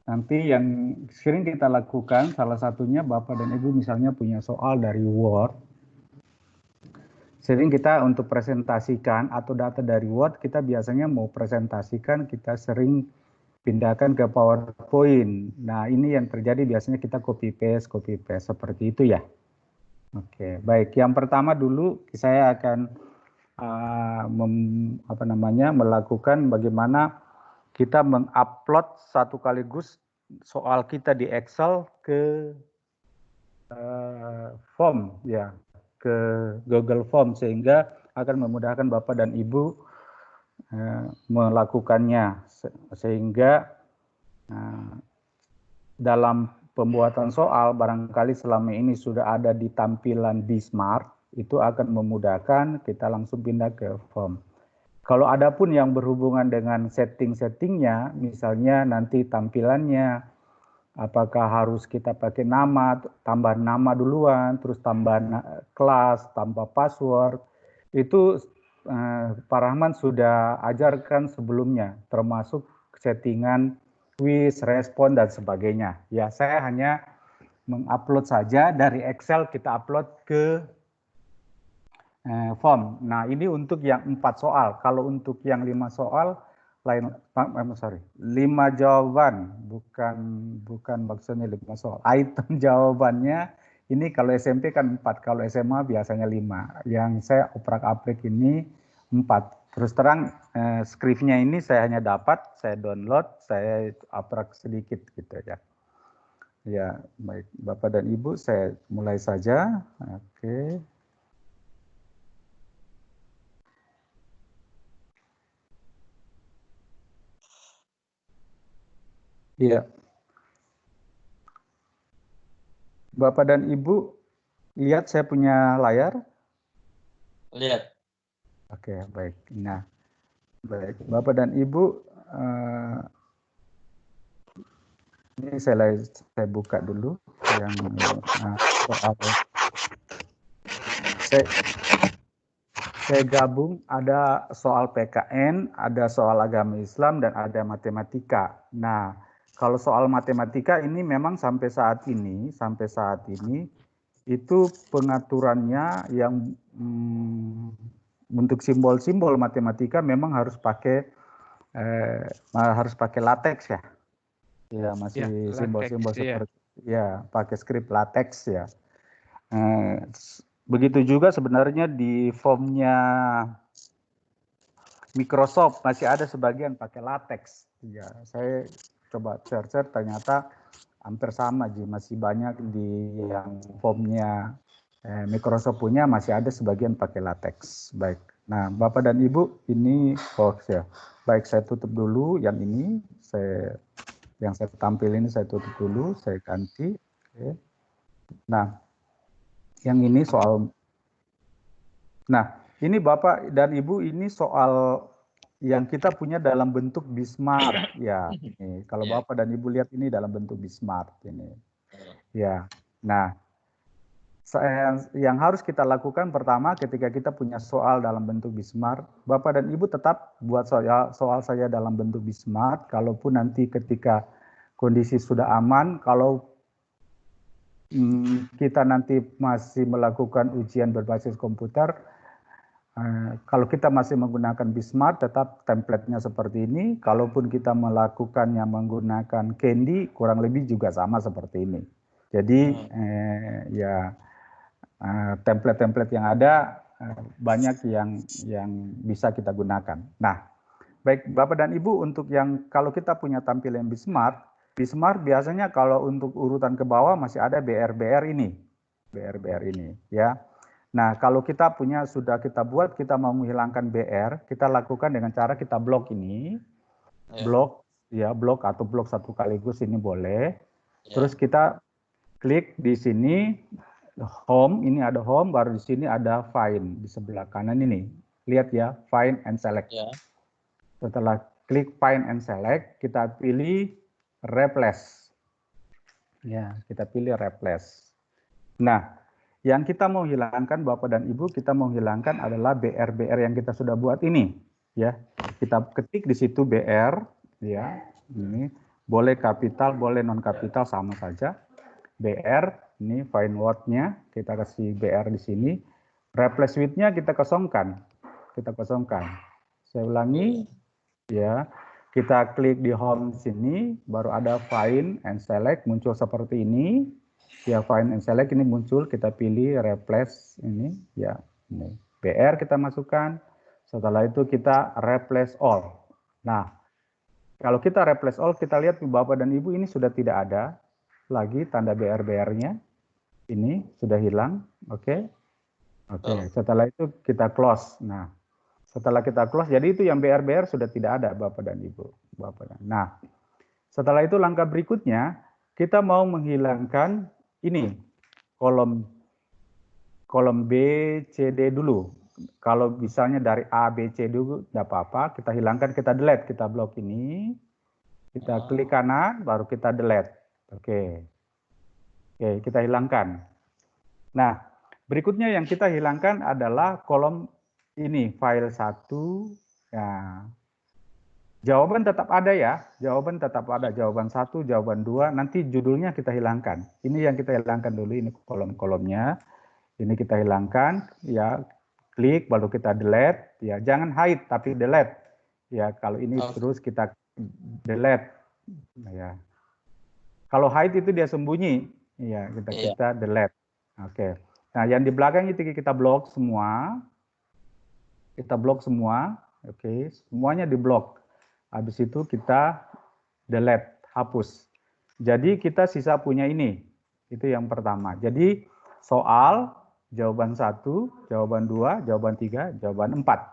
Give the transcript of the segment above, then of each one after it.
nanti yang sering kita lakukan, salah satunya Bapak dan Ibu misalnya punya soal dari Word, sering kita untuk presentasikan atau data dari Word, kita biasanya mau presentasikan, kita sering pindahkan ke PowerPoint. Nah, ini yang terjadi biasanya kita copy paste seperti itu ya. Oke, baik. Yang pertama dulu saya akan melakukan bagaimana kita mengupload satu kaligus soal kita di Excel ke form ya, ke Google Form sehingga akan memudahkan Bapak dan Ibu melakukannya sehingga dalam pembuatan soal barangkali selama ini sudah ada di tampilan Bismart, itu akan memudahkan kita langsung pindah ke form. Kalau ada pun yang berhubungan dengan setting-settingnya, misalnya nanti tampilannya, apakah harus kita pakai nama, tambah nama duluan, terus tambah kelas, tambah password, itu Pak Rahman sudah ajarkan sebelumnya, termasuk settingan quiz, respon, dan sebagainya. Ya, saya hanya mengupload saja dari Excel, kita upload ke form. Nah, ini untuk yang 4 soal. Kalau untuk yang 5 soal, lain, sorry, 5 jawaban, bukan maksudnya 5 soal. Item jawabannya, ini kalau SMP kan 4, kalau SMA biasanya 5. Yang saya oprak-aprik ini 4. Terus terang, skripnya ini saya hanya dapat, saya download, saya oprak sedikit gitu ya. Ya, baik. Bapak dan Ibu, saya mulai saja. Oke. Iya. Bapak dan Ibu, lihat saya punya layar? Lihat. Oke, baik. Nah, baik. Bapak dan Ibu, ini saya buka dulu yang soal. Saya gabung, ada soal PKN, ada soal agama Islam, dan ada matematika. Nah, kalau soal matematika ini memang sampai saat ini, itu pengaturannya yang untuk simbol-simbol matematika memang harus pakai latex ya. Ya, masih simbol-simbol seperti ya, pakai skrip latex ya. Begitu juga sebenarnya di formnya Microsoft masih ada sebagian pakai latex. Ya, saya coba search ternyata hampir sama, masih banyak di yang formnya Microsoft punya masih ada sebagian pakai latex. Baik. Nah, Bapak dan Ibu, ini hoax ya. Baik, saya tutup dulu yang ini. Yang saya tampil ini saya tutup dulu, saya ganti. Oke. Nah, yang ini soal. Nah, ini Bapak dan Ibu, ini soal yang kita punya dalam bentuk Bismart ya. Ini kalau Bapak dan Ibu lihat ini dalam bentuk Bismart ini. Ya. Nah, yang harus kita lakukan pertama ketika kita punya soal dalam bentuk Bismart, Bapak dan Ibu tetap buat soal saya dalam bentuk Bismart. Kalaupun nanti ketika kondisi sudah aman, kalau kita nanti masih melakukan ujian berbasis komputer, kalau kita masih menggunakan Bismart, tetap template-nya seperti ini. Kalaupun kita melakukannya menggunakan Candy, kurang lebih juga sama seperti ini. Jadi template-template yang ada banyak yang bisa kita gunakan. Nah, baik Bapak dan Ibu, untuk yang kalau kita punya tampilan Bismart biasanya kalau untuk urutan ke bawah masih ada BR-BR ini ya. Nah, kalau kita punya sudah kita buat, kita mau menghilangkan BR, kita lakukan dengan cara kita blok ini, blok atau blok satu sekaligus ini boleh. Terus kita klik di sini home, ini ada home, baru di sini ada find di sebelah kanan ini. Lihat ya, find and select. Setelah klik find and select, kita pilih replace. Ya, kita pilih replace. Nah, yang kita mau hilangkan Bapak dan Ibu, kita mau hilangkan adalah BR-BR yang kita sudah buat ini, ya. Kita ketik di situ BR, ya. Ini Boleh kapital, boleh non kapital, sama saja. BR, ini find word-nya, kita kasih BR di sini. Replace with-nya kita kosongkan. Saya ulangi, ya. Kita klik di home sini, baru ada find and select, muncul seperti ini. Ya, find and select ini muncul, kita pilih replace ini, ya. Ini. BR kita masukkan, setelah itu kita replace all. Nah, kalau kita replace all, kita lihat Bapak dan Ibu ini sudah tidak ada lagi tanda BR-BR-nya. Ini sudah hilang, oke. Setelah itu kita close. Nah, setelah kita close, jadi itu yang BR-BR sudah tidak ada Bapak dan Ibu. Nah, setelah itu langkah berikutnya, kita mau menghilangkan ini, kolom B, C, D dulu. Kalau misalnya dari A, B, C dulu, tidak apa-apa. Kita hilangkan, kita delete, kita blok ini. Kita klik kanan, baru kita delete. Oke, kita hilangkan. Nah, berikutnya yang kita hilangkan adalah kolom ini, file 1. Ya. Jawaban tetap ada ya, jawaban 1, jawaban 2, nanti judulnya kita hilangkan. Ini yang kita hilangkan dulu, ini kolom-kolomnya. Ini kita hilangkan, ya, klik, baru kita delete. Ya, jangan hide, tapi delete. Ya, kalau ini terus kita delete. Ya. Kalau hide itu dia sembunyi, ya, kita delete. Oke. Nah, yang di belakang itu kita blok semua. Oke, semuanya diblok. Habis itu kita delete, hapus. Jadi kita sisa punya ini. Itu yang pertama. Jadi soal, jawaban 1, jawaban 2, jawaban 3, jawaban 4.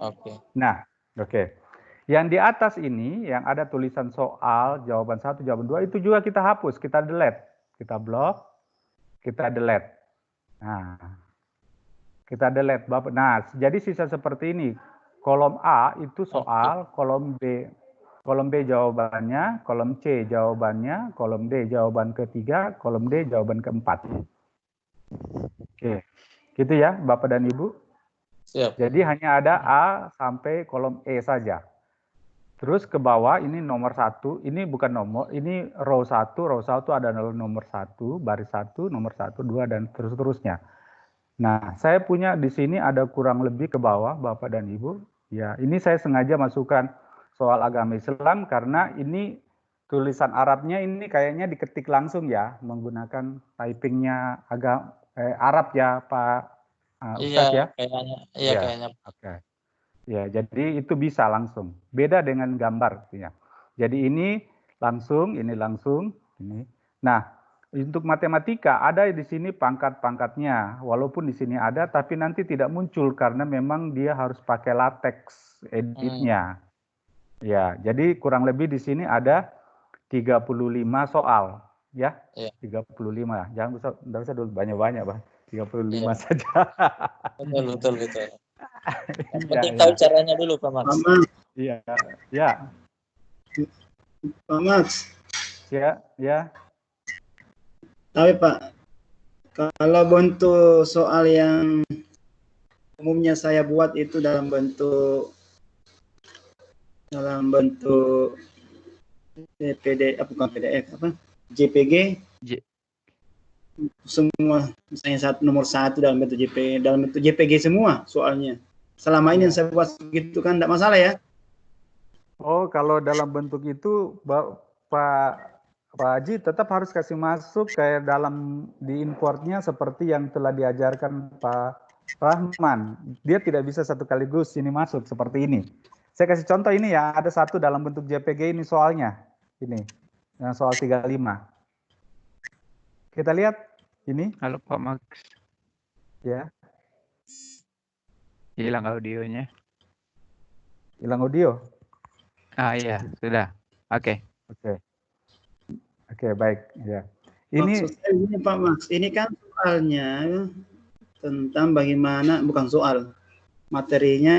Oke. Nah, oke. Yang di atas ini, yang ada tulisan soal, jawaban 1, jawaban 2, itu juga kita hapus, kita delete. Kita blok, kita delete. Nah, kita delete. Nah, jadi sisa seperti ini. Kolom A itu soal, kolom B jawabannya, kolom C jawabannya, kolom D jawaban ketiga, kolom D jawaban keempat. Oke, gitu ya Bapak dan Ibu. Siap. Jadi hanya ada A sampai kolom E saja. Terus ke bawah ini nomor 1, ini bukan nomor, ini row 1 adalah nomor 1, baris 1, nomor 1, 2, dan terus-terusnya. Nah, saya punya di sini ada kurang lebih ke bawah, Bapak dan Ibu. Ya, ini saya sengaja masukkan soal agama Islam karena ini tulisan Arabnya ini kayaknya diketik langsung ya, menggunakan typingnya Arab ya, Pak Ustadz ya. Kayaknya. Oke. Ya, jadi itu bisa langsung. Beda dengan gambar ya. Jadi ini langsung, ini. Nah, untuk matematika ada di sini pangkat-pangkatnya, walaupun di sini ada, tapi nanti tidak muncul karena memang dia harus pakai latex editnya. Ya, jadi kurang lebih di sini ada 35 soal, ya. 35. Jangan usah dulu banyak-banyak, Bang. 35 saja. Betul. Yang penting tahu caranya dulu, Pak Max. Iya, ya. Pak Max. Ya. Tapi Pak, kalau bentuk soal yang umumnya saya buat itu dalam bentuk PDF, bukan PDF, JPG. Semua misalnya nomor 1 dalam bentuk JPG semua soalnya. Selama ini yang saya buat begitu kan tidak masalah ya? Oh, kalau dalam bentuk itu Pak Haji tetap harus kasih masuk kayak dalam di importnya seperti yang telah diajarkan Pak Rahman. Dia tidak bisa satu kaligus ini masuk seperti ini. Saya kasih contoh ini ya, ada satu dalam bentuk JPG ini soalnya. Ini, yang soal 35. Kita lihat ini. Halo Pak Max. Ya. Hilang audionya. Hilang audio? Iya, sudah. Oke, baik. Ya. Ini maksud saya ini Pak Max, ini kan soalnya tentang bagaimana, bukan soal, materinya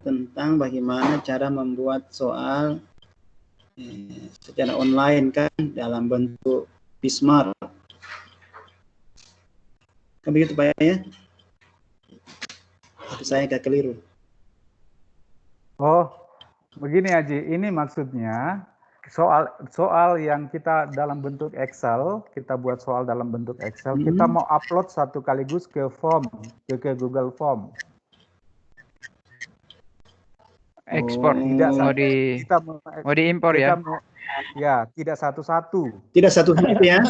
tentang bagaimana cara membuat soal secara online kan dalam bentuk Bismarck. Kan begitu Pak ya? Tapi saya agak keliru. Oh, begini Haji, ini maksudnya soal yang kita dalam bentuk Excel, kita buat soal dalam bentuk Excel, kita mau upload satu kaligus ke form, ke Google Form. Ekspor. Tidak Mau diimpor ya? Ya, tidak satu-satu. Tidak satu-satu ya?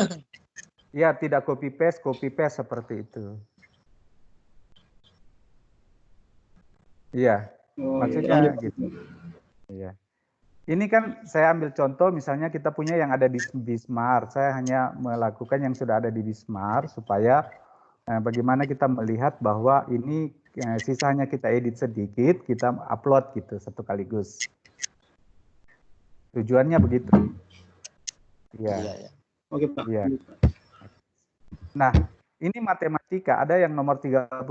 Ya, tidak copy paste seperti itu. Iya, maksudnya iya. gitu. Iya. Ini kan saya ambil contoh, misalnya kita punya yang ada di Bismart. Saya hanya melakukan yang sudah ada di Bismart supaya bagaimana kita melihat bahwa ini sisanya kita edit sedikit, kita upload gitu satu kaligus. Tujuannya begitu. Iya. Oke, Pak. Iya. Nah, ini matematika, ada yang nomor 35,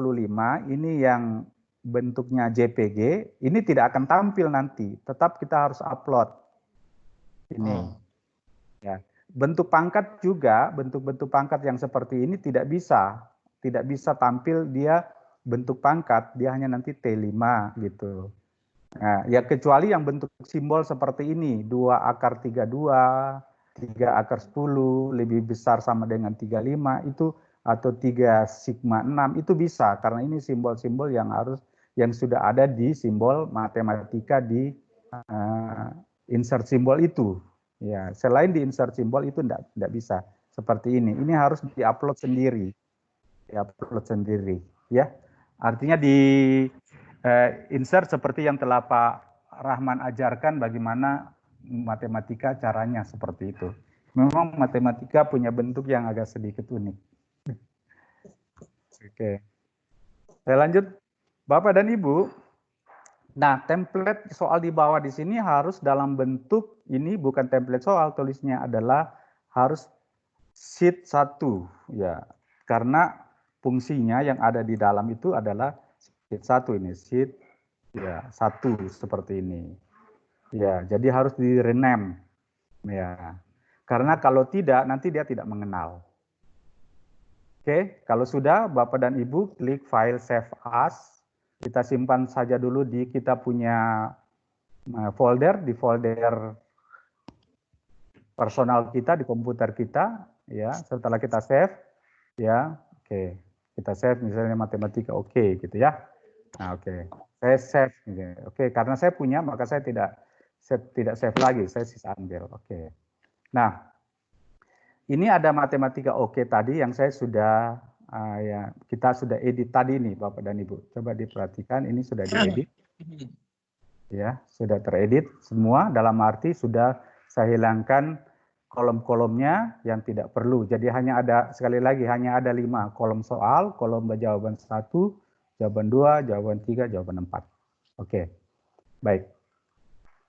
ini yang bentuknya JPG, ini tidak akan tampil nanti, tetap kita harus upload. Ini. Ya. Bentuk pangkat juga, bentuk-bentuk pangkat yang seperti ini tidak bisa tampil dia bentuk pangkat, dia hanya nanti T5 gitu. Nah, ya kecuali yang bentuk simbol seperti ini, 2 akar 32, 3 akar 10, lebih besar sama dengan 35 itu, atau 3 sigma 6 itu bisa, karena ini simbol-simbol yang sudah ada di simbol matematika di insert simbol itu. Ya, selain di insert simbol itu tidak bisa seperti ini. Ini harus diupload sendiri. Diupload sendiri, ya. Artinya di insert seperti yang telah Pak Rahman ajarkan bagaimana matematika caranya seperti itu. Memang matematika punya bentuk yang agak sedikit unik. Oke. Saya lanjut. Bapak dan Ibu, nah template soal di bawah di sini harus dalam bentuk, ini bukan template soal, tulisnya adalah harus sheet 1. Ya, karena fungsinya yang ada di dalam itu adalah sheet 1 ini, sheet ya 1 seperti ini. Ya, jadi harus di rename. Ya. Karena kalau tidak nanti dia tidak mengenal. Oke, kalau sudah Bapak dan Ibu klik file save as. Kita simpan saja dulu di kita punya folder, di folder personal kita di komputer kita, ya. Setelah kita save, ya, oke, kita save misalnya matematika, oke, gitu ya. Nah, oke, saya save, oke, karena saya punya maka saya tidak save lagi, saya sisa ambil, oke. Nah, ini ada matematika oke tadi yang saya sudah ya kita sudah edit tadi nih Bapak dan Ibu. Coba diperhatikan ini sudah diedit. Ya, sudah teredit semua dalam arti sudah saya hilangkan kolom-kolomnya yang tidak perlu. Jadi hanya ada sekali lagi hanya ada 5 kolom soal, kolom jawaban 1, jawaban 2, jawaban 3, jawaban 4. Oke. Baik.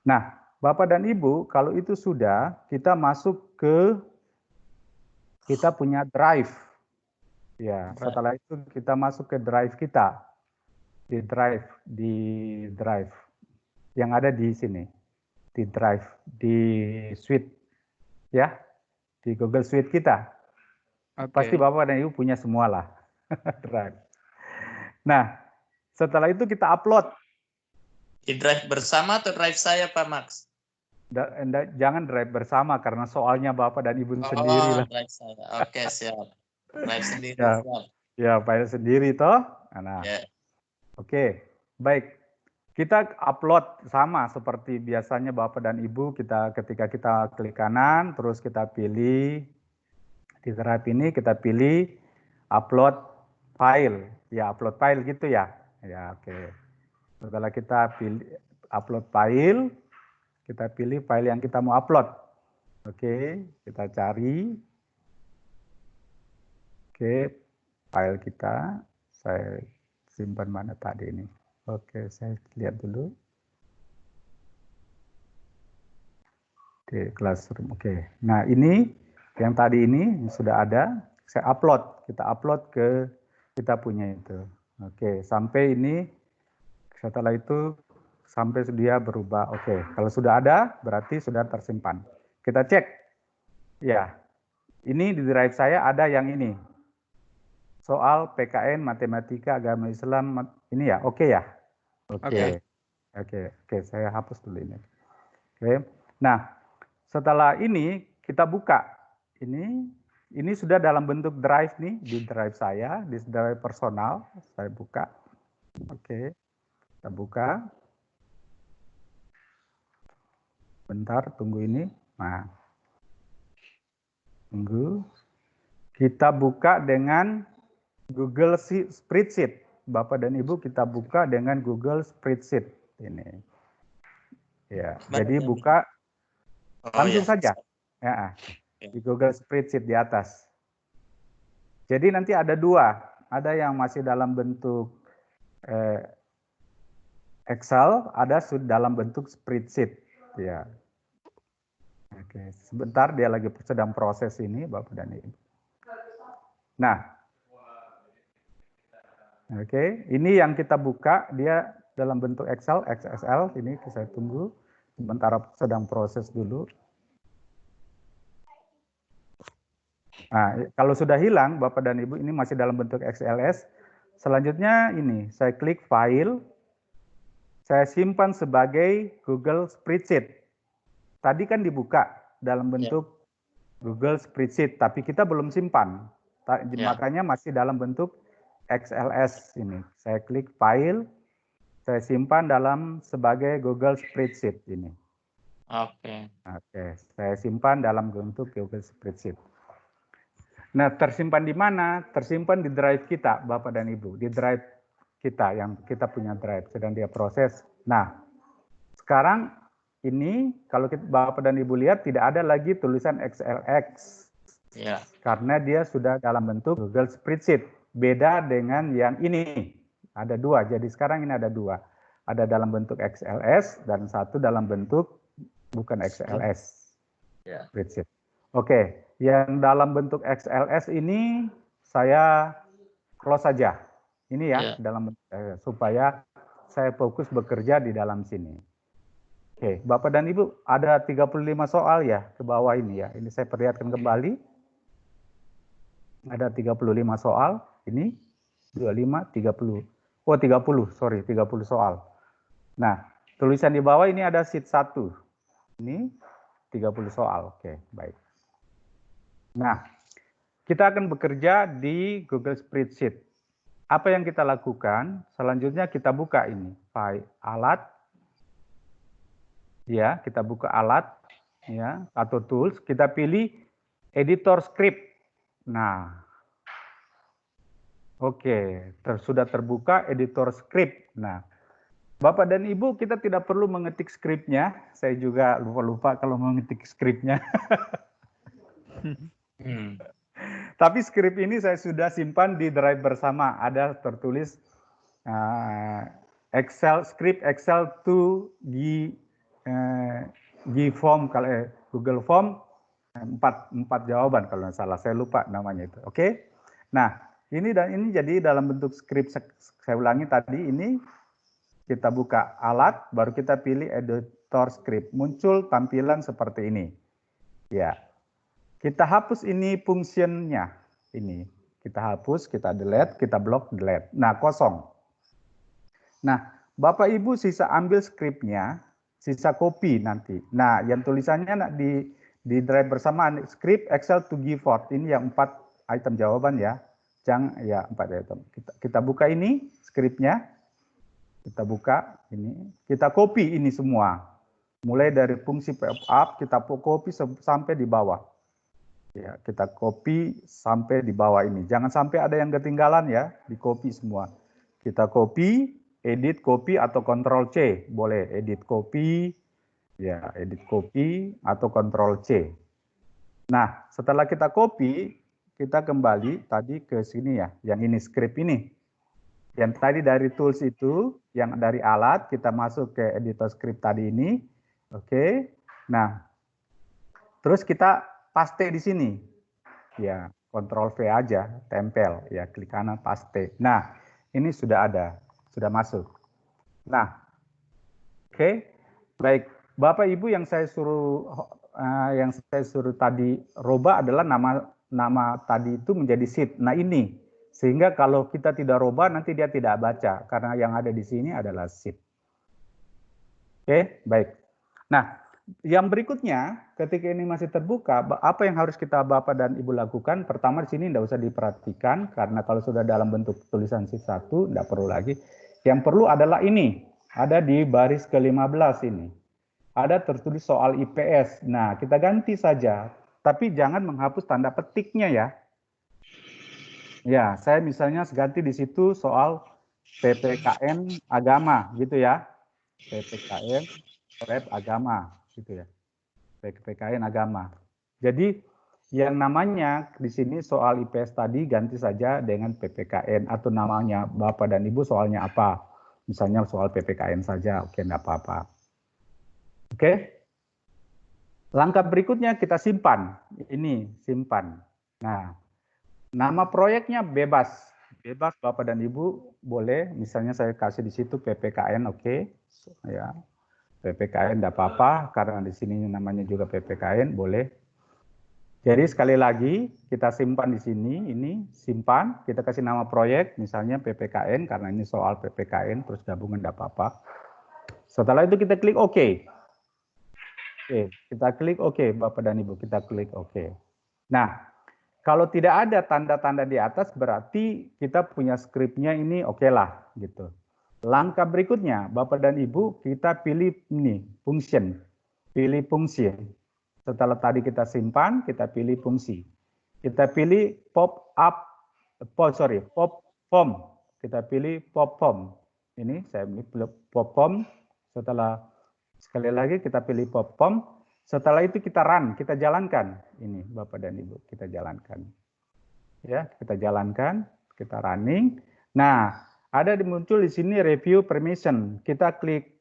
Nah, Bapak dan Ibu, kalau itu sudah kita masuk ke kita punya drive. Ya, setelah itu kita masuk ke drive kita. Di drive yang ada di sini. Di drive di suite. Ya. Di Google Suite kita. Okay. Pasti Bapak dan Ibu punya semua lah. Drive. Nah, setelah itu kita upload. Di drive bersama atau drive saya Pak Max? Jangan drive bersama karena soalnya Bapak dan Ibu sendiri lah. Drive saya. Oke, siap. Drive sendiri. Ya, siap. Ya, file sendiri toh. Nah. Yeah. Oke, baik. Kita upload sama seperti biasanya Bapak dan Ibu, ketika kita klik kanan, terus kita pilih di drive ini kita pilih upload file. Ya, upload file gitu ya. Ya, oke. Setelah kita pilih upload file, kita pilih file yang kita mau upload. Oke, kita cari. Oke, file kita saya simpan mana tadi ini. Oke, saya lihat dulu. Oke, Classroom. Oke. Nah, ini yang tadi ini sudah ada, saya upload. Kita upload ke kita punya itu. Oke, sampai ini setelah itu sampai dia berubah. Oke, kalau sudah ada berarti sudah tersimpan. Kita cek. Ya. Ini di drive saya ada yang ini. Soal PKN Matematika Agama Islam ini ya, oke ya? Oke. Oke, saya hapus dulu ini. Oke. Nah, setelah ini kita buka. Ini sudah dalam bentuk drive nih, di drive saya, di drive personal. Saya buka. Oke, kita buka. Bentar, tunggu ini. Nah, tunggu. Kita buka dengan Google Spreadsheet. Bapak dan Ibu, kita buka dengan Google Spreadsheet ini. Ya, jadi buka langsung saja. Ya, di Google Spreadsheet di atas. Jadi nanti ada dua, ada yang masih dalam bentuk Excel, ada dalam bentuk spreadsheet. Ya. Oke, sebentar dia lagi sedang proses ini, Bapak dan Ibu. Nah, oke, ini yang kita buka, dia dalam bentuk Excel, XSL. Ini saya tunggu, sebentar sedang proses dulu. Nah, kalau sudah hilang, Bapak dan Ibu, ini masih dalam bentuk XLS. Selanjutnya ini, saya klik File, saya simpan sebagai Google Spreadsheet. Tadi kan dibuka dalam bentuk Google Spreadsheet, tapi kita belum simpan. Makanya masih dalam bentuk XLS ini. Saya klik File, saya simpan sebagai Google Spreadsheet ini. Oke, saya simpan dalam bentuk Google Spreadsheet. Nah, tersimpan di mana? Tersimpan di drive kita, Bapak dan Ibu. Di drive kita, yang kita punya drive, sedang dia proses. Nah, sekarang ini, kalau Bapak dan Ibu lihat, tidak ada lagi tulisan XLX. Ya. Karena dia sudah dalam bentuk Google Spreadsheet. Beda dengan yang ini. Ada dua, jadi sekarang ini ada dua. Ada dalam bentuk XLS, dan satu dalam bentuk bukan XLS. Ya. Spreadsheet. Oke, yang dalam bentuk XLS ini saya close saja. Ini ya, dalam supaya saya fokus bekerja di dalam sini. Oke, Bapak dan Ibu, ada 35 soal ya ke bawah ini ya. Ini saya perlihatkan kembali. Ada 35 soal. Ini 25, 30. Oh, 30, sorry, 30 soal. Nah, tulisan di bawah ini ada sheet 1. Ini 30 soal. Oke, baik. Nah, kita akan bekerja di Google Spreadsheet. Apa yang kita lakukan? Selanjutnya kita buka ini, file alat. Ya, kita buka alat ya atau tools, kita pilih editor script. Nah. Oke, sudah terbuka editor script. Nah, Bapak dan Ibu, kita tidak perlu mengetik skripnya. Saya juga lupa-lupa kalau mengetik skripnya. Tapi skrip ini saya sudah simpan di drive bersama. Ada tertulis Excel script Excel to Form, kalau Google Form 4 jawaban kalau nggak salah. Saya lupa namanya itu. Oke. Nah, ini jadi dalam bentuk skrip. Saya ulangi tadi, ini kita buka alat, baru kita pilih editor script. Muncul tampilan seperti ini. Ya. Kita hapus ini fungsinya. Ini kita hapus, kita delete, kita blok, delete. Nah, kosong. Nah, Bapak Ibu sisa ambil skripnya, sisa copy nanti. Nah, yang tulisannya di drive bersama script Excel to give forth. Ini yang 4 item jawaban ya. Jangan ya 4 item. Kita buka ini skripnya. Kita buka ini, kita copy ini semua. Mulai dari fungsi pop-up, kita copy sampai di bawah. Ya, kita copy sampai di bawah ini. Jangan sampai ada yang ketinggalan ya, di copy semua. Kita copy, edit copy atau Ctrl C, boleh edit copy, ya edit copy atau Ctrl C. Nah, setelah kita copy, kita kembali tadi ke sini ya, yang ini script ini. Yang tadi dari tools itu, yang dari alat, kita masuk ke editor script tadi ini. Oke. Nah, terus kita paste di sini. Ya, Ctrl V aja, tempel. Ya, klik kanan, paste. Nah, ini sudah ada, sudah masuk. Nah, oke. Baik, Bapak Ibu yang saya suruh tadi rubah adalah nama tadi itu menjadi sheet. Nah, ini sehingga kalau kita tidak rubah nanti dia tidak baca karena yang ada di sini adalah sheet. Oke, baik. Nah, yang berikutnya, ketika ini masih terbuka, apa yang harus kita Bapak dan Ibu lakukan? Pertama di sini tidak usah diperhatikan, karena kalau sudah dalam bentuk tulisan sheet 1, tidak perlu lagi. Yang perlu adalah ini, ada di baris ke-15 ini. Ada tertulis soal IPS. Nah, kita ganti saja, tapi jangan menghapus tanda petiknya ya. Ya, saya misalnya ganti di situ soal PPKN agama, gitu ya. PPKN Rep agama gitu ya. PPKN agama. Jadi yang namanya di sini soal IPS tadi ganti saja dengan PPKN atau namanya Bapak dan Ibu soalnya apa. Misalnya soal PPKN saja, oke enggak apa-apa. Oke. Langkah berikutnya kita simpan. Ini simpan. Nah, nama proyeknya bebas. Bebas Bapak dan Ibu boleh, misalnya saya kasih di situ PPKN, oke. Ya. PPKN tidak apa-apa, karena di sini namanya juga PPKN, boleh. Jadi sekali lagi, kita simpan di sini, ini simpan, kita kasih nama proyek, misalnya PPKN, karena ini soal PPKN, terus gabungan tidak apa-apa. Setelah itu kita klik OK. Oke, kita klik OK, Bapak dan Ibu, kita klik OK. Nah, kalau tidak ada tanda-tanda di atas, berarti kita punya skripnya ini oke lah, gitu. Langkah berikutnya, Bapak dan Ibu, kita pilih ini, function. Pilih fungsi. Setelah tadi kita simpan, kita pilih fungsi. Kita pilih pop form. Kita pilih pop form. Ini saya pilih pop form. Setelah sekali lagi kita pilih pop form. Setelah itu kita run, kita jalankan. Ini Bapak dan Ibu, kita jalankan. Ya, kita jalankan, kita running. Nah, ada muncul di sini review permission. Kita klik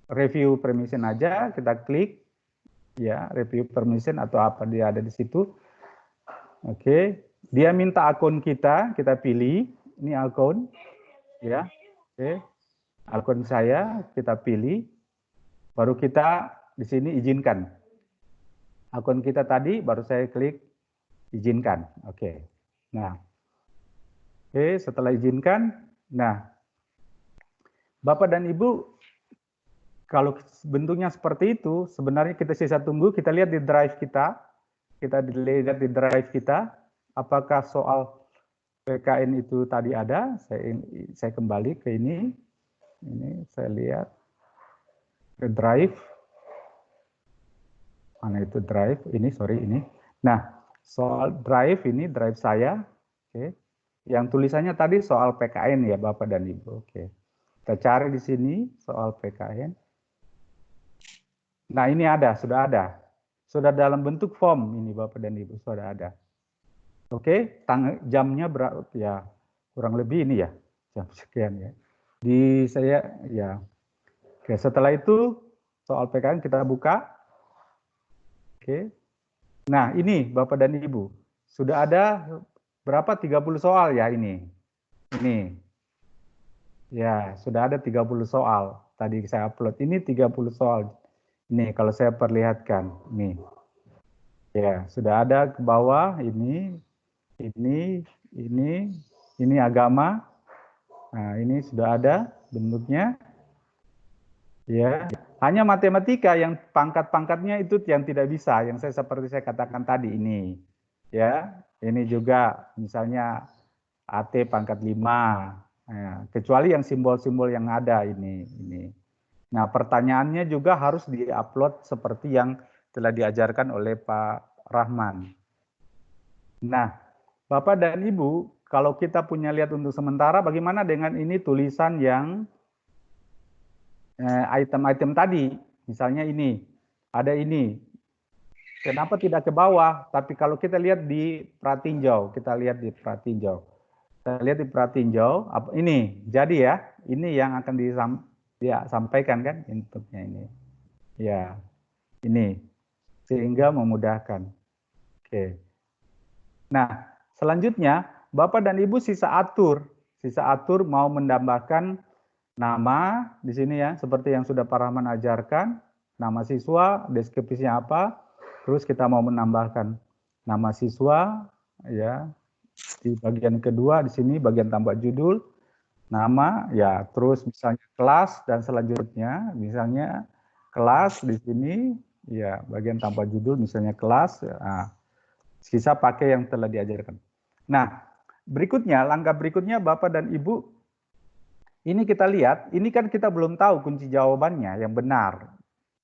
review permission aja, kita klik ya review permission atau apa dia ada di situ. Oke, dia minta akun kita pilih. Ini akun, ya. Oke, akun saya kita pilih. Baru kita di sini izinkan. Akun kita tadi baru saya klik izinkan. Oke. Nah, oke setelah izinkan. Nah, Bapak dan Ibu, kalau bentuknya seperti itu, sebenarnya kita sisa tunggu, kita lihat di drive kita lihat di drive kita, apakah soal PKN itu tadi ada, saya kembali ke ini saya lihat ke drive, mana itu drive, ini. Nah, soal drive ini, drive saya, oke. Yang tulisannya tadi soal PKN ya Bapak dan Ibu. Oke. Kita cari di sini soal PKN. Nah, ini sudah ada. Sudah dalam bentuk form ini Bapak dan Ibu, sudah ada. Oke, jamnya berapa ya? Kurang lebih ini ya. Jam sekian ya. Di saya ya. Oke, setelah itu soal PKN kita buka. Oke. Nah, ini Bapak dan Ibu, sudah ada berapa? 30 soal ya ini. Ini. Ya, sudah ada 30 soal. Tadi saya upload. Ini 30 soal. Ini kalau saya perlihatkan. Nih. Ya, sudah ada ke bawah ini agama. Nah, ini sudah ada bentuknya. Ya, hanya matematika yang pangkat-pangkatnya itu yang tidak bisa, yang seperti saya katakan tadi ini. Ya, ini juga misalnya AT pangkat 5. Nah, kecuali yang simbol-simbol yang ada ini. Nah, pertanyaannya juga harus diupload seperti yang telah diajarkan oleh Pak Rahman. Nah, Bapak dan Ibu, kalau kita punya lihat untuk sementara, bagaimana dengan ini tulisan yang item-item tadi, misalnya ini, ada ini. Kenapa tidak ke bawah? Tapi kalau kita lihat di pratinjau, kita lihat di pratinjau, ini jadi ya, ini yang akan disampaikan kan inputnya ini. Ya, ini sehingga memudahkan. Oke. Nah, selanjutnya Bapak dan Ibu sisa atur mau menambahkan nama di sini ya, seperti yang sudah Pak Rahman ajarkan, nama siswa, deskripsinya apa, terus kita mau menambahkan nama siswa, ya, di bagian kedua di sini bagian tambah judul, nama, ya, terus misalnya kelas dan selanjutnya, misalnya kelas di sini, ya bagian tanpa judul misalnya kelas, nah, sisa pakai yang telah diajarkan. Nah, berikutnya, langkah berikutnya Bapak dan Ibu, ini kita lihat, ini kan kita belum tahu kunci jawabannya yang benar.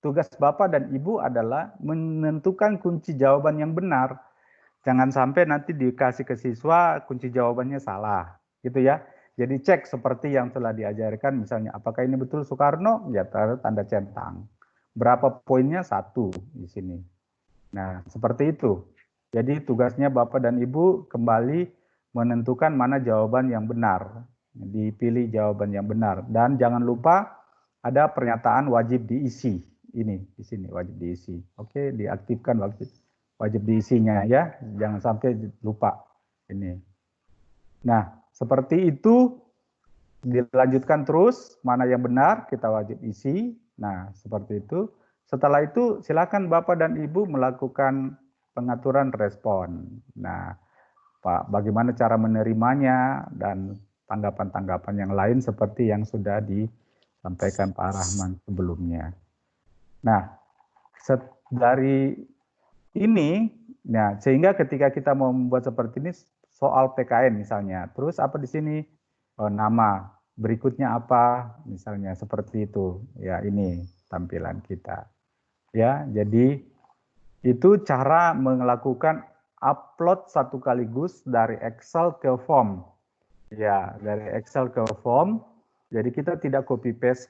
Tugas Bapak dan Ibu adalah menentukan kunci jawaban yang benar. Jangan sampai nanti dikasih ke siswa kunci jawabannya salah, gitu ya. Jadi cek seperti yang telah diajarkan, misalnya apakah ini betul Soekarno? Ya tanda centang. Berapa poinnya? 1 di sini. Nah, seperti itu. Jadi tugasnya Bapak dan Ibu kembali menentukan mana jawaban yang benar. Dipilih jawaban yang benar. Dan jangan lupa ada pernyataan wajib diisi. Ini di sini wajib diisi. Oke, diaktifkan wajib diisinya ya. Jangan sampai lupa ini. Nah, seperti itu dilanjutkan terus, mana yang benar kita wajib isi. Nah, seperti itu. Setelah itu silakan Bapak dan Ibu melakukan pengaturan respon. Nah, Pak, bagaimana cara menerimanya dan tanggapan-tanggapan yang lain seperti yang sudah disampaikan Pak Rahman sebelumnya. Nah, dari ini, nah sehingga ketika kita mau membuat seperti ini soal PKN misalnya, terus apa di sini? Nama, berikutnya apa? Misalnya seperti itu. Ya, ini tampilan kita. Ya, jadi itu cara melakukan upload satu kaligus dari Excel ke form. Ya, dari Excel ke form. Jadi kita tidak copy paste,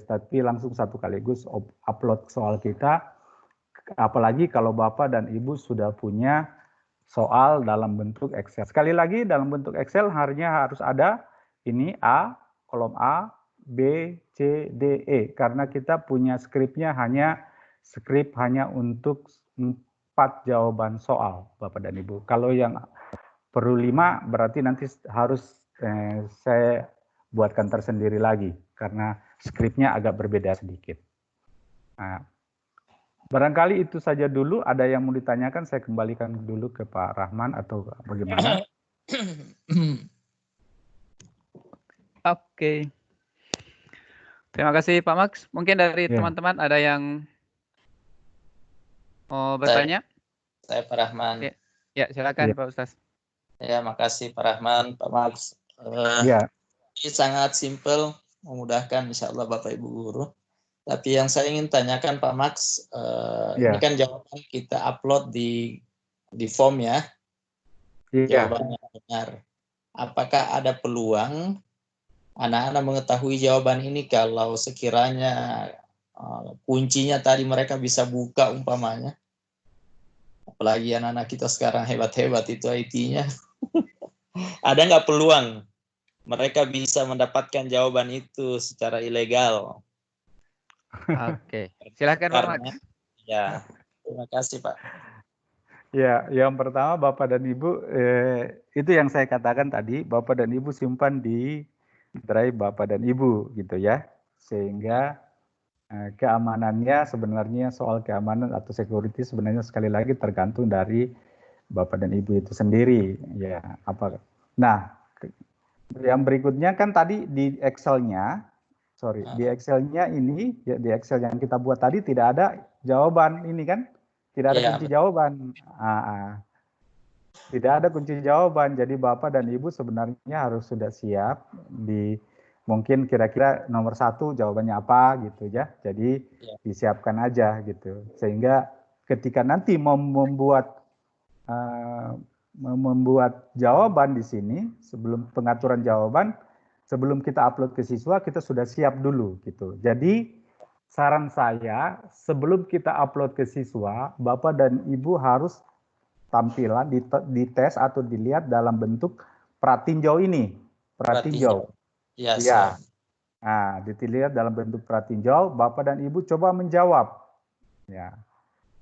tapi langsung satu kaligus upload soal kita. Apalagi kalau Bapak dan Ibu sudah punya soal dalam bentuk Excel. Sekali lagi dalam bentuk Excel harus ada ini A, kolom A, B, C, D, E. Karena kita punya skrip hanya untuk 4 jawaban soal, Bapak dan Ibu. Kalau yang perlu 5, berarti nanti harus saya buatkan tersendiri lagi, karena skripnya agak berbeda sedikit. Nah, barangkali itu saja dulu, ada yang mau ditanyakan, saya kembalikan dulu ke Pak Rahman atau bagaimana? Oke. Terima kasih Pak Max. Mungkin dari teman-teman ada yang mau bertanya? Saya Pak Rahman. Ya, silakan Pak Ustaz. Ya, makasih Pak Rahman, Pak Max. Ini sangat simpel, memudahkan insya Allah Bapak Ibu Guru. Tapi yang saya ingin tanyakan Pak Max, ini kan jawaban kita upload di form ya. Jawabannya benar. Apakah ada peluang anak-anak mengetahui jawaban ini kalau sekiranya kuncinya tadi mereka bisa buka umpamanya? Apalagi anak-anak kita sekarang hebat-hebat itu IT-nya. Ada nggak peluang mereka bisa mendapatkan jawaban itu secara ilegal? Oke, silakan Pak Max. Ya, terima kasih Pak. Ya, yang pertama Bapak dan Ibu, itu yang saya katakan tadi, Bapak dan Ibu simpan di drive Bapak dan Ibu gitu ya, sehingga keamanannya sebenarnya soal keamanan atau security sebenarnya sekali lagi tergantung dari Bapak dan Ibu itu sendiri ya. Nah, yang berikutnya kan tadi di Excel-nya, di Excel-nya ini ya, di Excel yang kita buat tadi tidak ada jawaban ini kan. Tidak ada kunci jawaban. Tidak ada kunci jawaban. Jadi Bapak dan Ibu sebenarnya harus sudah siap mungkin kira-kira nomor 1 jawabannya apa gitu ya. Jadi disiapkan aja gitu. Sehingga ketika nanti mau membuat jawaban di sini, sebelum pengaturan jawaban, sebelum kita upload ke siswa kita sudah siap dulu gitu. Jadi saran saya, sebelum kita upload ke siswa, Bapak dan Ibu harus tampilan dites atau dilihat dalam bentuk pratinjau ini. Pratinjau. Ya. Nah, dilihat dalam bentuk pratinjau, Bapak dan Ibu coba menjawab. Ya.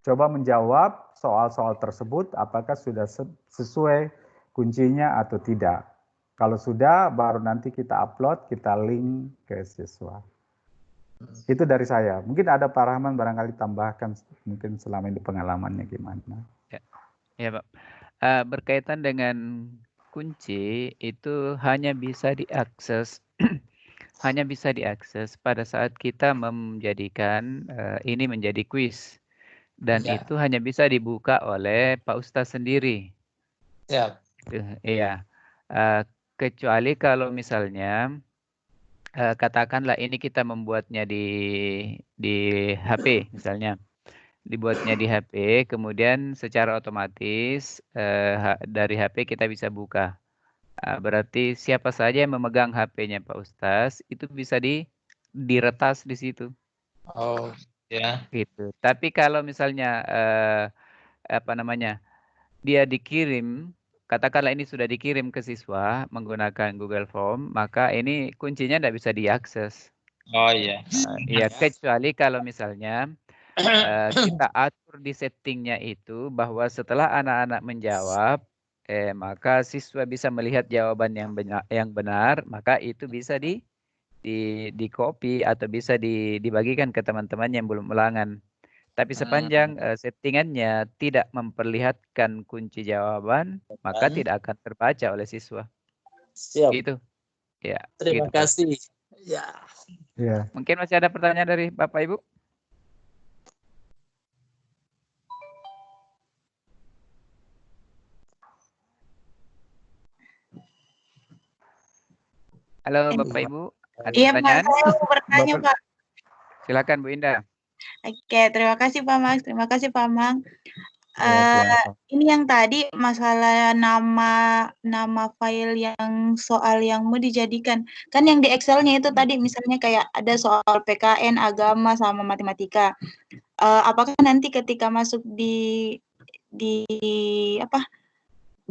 Coba menjawab soal-soal tersebut apakah sudah sesuai kuncinya atau tidak. Kalau sudah, baru nanti kita upload, kita link ke siswa. Itu dari saya. Mungkin ada Pak Rahman barangkali tambahkan mungkin selama ini pengalamannya gimana. Ya Pak. Berkaitan dengan kunci itu hanya bisa diakses hanya bisa diakses pada saat kita menjadikan ini menjadi kuis. Dan Ya. itu hanya bisa dibuka oleh Pak Ustadz sendiri. Siap. Iya. Kecuali kalau misalnya katakanlah ini kita membuatnya di HP misalnya. Dibuatnya di HP, kemudian secara otomatis dari HP kita bisa buka. Berarti siapa saja yang memegang HP-nya Pak Ustaz itu bisa diretas di situ. Oh, ya. Gitu. Tapi kalau misalnya apa namanya? Dia dikirim, katakanlah ini sudah dikirim ke siswa menggunakan Google Form, maka ini kuncinya tidak bisa diakses. Oh iya. Ya, kecuali kalau misalnya kita atur di settingnya itu bahwa setelah anak-anak menjawab, maka siswa bisa melihat jawaban yang benar, maka itu bisa di copy atau bisa dibagikan ke teman-teman yang belum ulangan. Tapi sepanjang settingannya tidak memperlihatkan kunci jawaban, maka tidak akan terbaca oleh siswa. Siap. Gitu. Ya. Terima gitu, kasih. Ya. Ya. Mungkin masih ada pertanyaan dari Bapak Ibu? Halo Bapak Ibu, ada pertanyaan? Pak, saya mau bertanya Pak. Silakan Bu Indah. Oke, terima kasih Pak Max, terima kasih Pak Mang. Ini yang tadi masalah nama file yang soal yang mau dijadikan, kan yang di Excelnya itu tadi misalnya kayak ada soal PKN, agama sama matematika. Apakah nanti ketika masuk di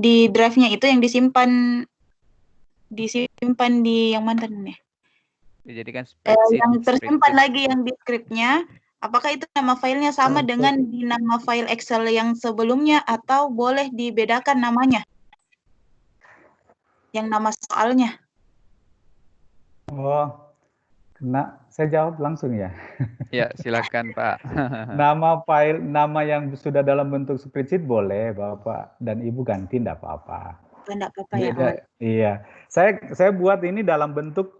drive-nya itu yang disimpan di yang mana nih? Dijadikan spreadsheet. Yang tersimpan lagi yang di script-nya, apakah itu nama filenya sama dengan di nama file Excel yang sebelumnya atau boleh dibedakan namanya? Yang nama soalnya. Oh, saya jawab langsung ya. Ya, silakan Pak. Nama yang sudah dalam bentuk spreadsheet boleh Bapak dan Ibu ganti, tidak apa-apa. Tidak apa-apa ya. Iya, saya buat ini dalam bentuk